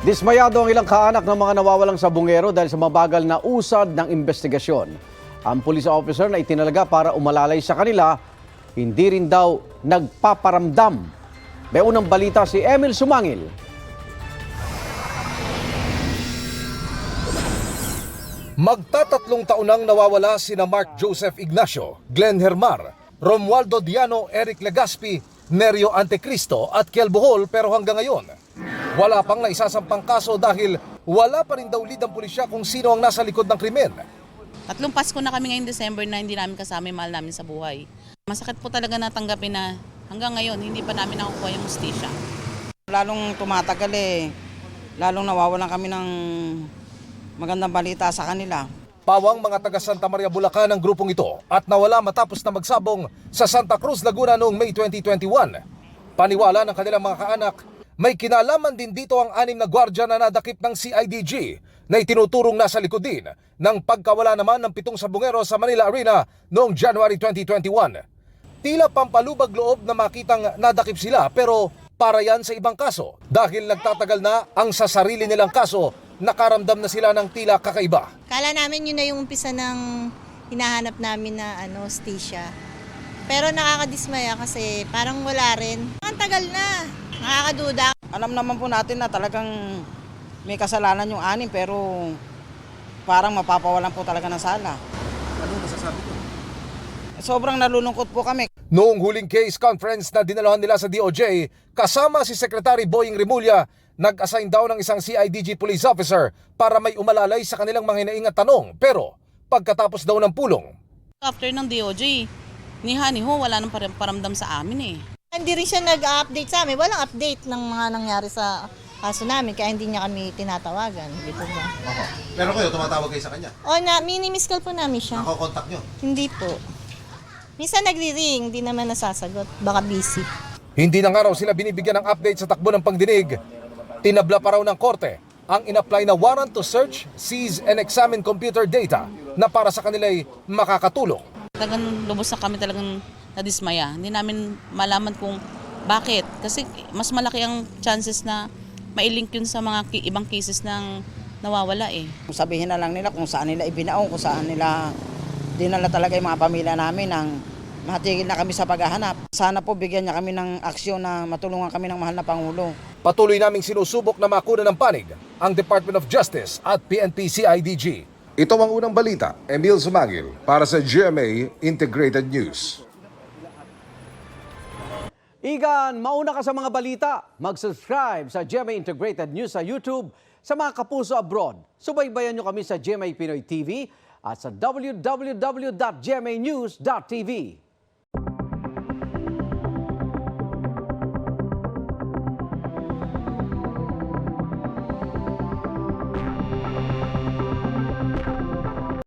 Dismayado ang ilang kaanak ng mga nawawalang sabungero dahil sa mabagal na usad ng investigasyon. Ang police officer na itinalaga para umalalay sa kanila, hindi rin daw nagpaparamdam. May unang balita si Emil Sumangil. Magtatatlong taon nang nawawala sina Mark Joseph Ignacio, Glenn Hermar, Romualdo Diano, Eric Legaspi, Nerio Antecristo at Kiel Bohol, pero hanggang ngayon, wala pang naisasampang kaso dahil wala pa rin daw lead ang pulisya kung sino ang nasa likod ng krimen. Tatlong Pasko na kami ngayong December na hindi namin kasama yung mahal namin sa buhay. Masakit po talaga natanggapin na hanggang ngayon hindi pa namin nakukuha yung hustisya. Lalong tumatagal lalong nawawalan kami ng magandang balita sa kanila. Pawang mga taga Santa Maria, Bulacan ang grupong ito at nawala matapos na magsabong sa Santa Cruz, Laguna noong May 2021. Paniwala ng kanilang mga kaanak, may kinalaman din dito ang 6 na gwardiya na nadakip ng CIDG na itinuturong nasa likod din ng pagkawala naman ng 7 sabungero sa Manila Arena noong January 2021. Tila pampalubag loob na makitang nadakip sila, pero para yan sa ibang kaso dahil nagtatagal na ang sa sarili nilang kaso, nakaramdam na sila ng tila kakaiba. Kala namin yun na yung umpisa ng hinahanap namin na hostisya. Pero nakakadismaya kasi parang wala rin. Ang tagal na, nakakaduda. Alam naman po natin na talagang may kasalanan yung 6, pero parang mapapawalan po talaga ng sala. Ano masasabi ko? Sobrang nalulungkot po kami. Noong huling case conference na dinalahan nila sa DOJ, kasama si Secretary Boying Rimulya, nag-assign daw ng isang CIDG police officer para may umalalay sa kanilang mga hinaingat tanong. Pero pagkatapos daw ng pulong, After ng DOJ, ni Haniho wala nang paramdam sa amin eh. Hindi rin siya nag-update sa amin. Walang update ng mga nangyari sa kaso namin, kaya hindi niya kami tinatawagan. Dito ba? Pero kayo, tumatawag kayo sa kanya? O mini-miss call po namin siya. Nako-contact nyo? Hindi po. Minsan nagri-ring, hindi naman nasasagot. Baka busy. hindi na nga raw sila binibigyan ng update sa takbo ng pagdinig. Tinabla pa raw ng korte ang in-apply na warrant to search, seize and examine computer data na para sa kanila'y makakatulong. Talagang lubos na kami talagang nadismaya. Hindi namin malaman kung bakit. Kasi mas malaki ang chances na mailink yun sa mga ibang cases ng nawawala eh. Sabihin na lang nila kung saan nila ibinaong, kung saan nila dinala talaga yung mga pamilya namin nang matigil na kami sa paghahanap. Sana po bigyan niya kami ng aksyon na matulungan kami ng mahal na Pangulo. Patuloy naming sinusubok na makuna ng panig ang Department of Justice at PNP CIDG. Ito ang unang balita, Emil Sumangil para sa GMA Integrated News. Igan, mauna ka sa mga balita. Mag-subscribe sa GMA Integrated News sa YouTube. Sa mga kapuso abroad, subaybayan nyo kami sa GMA Pinoy TV at sa www.gmanews.tv.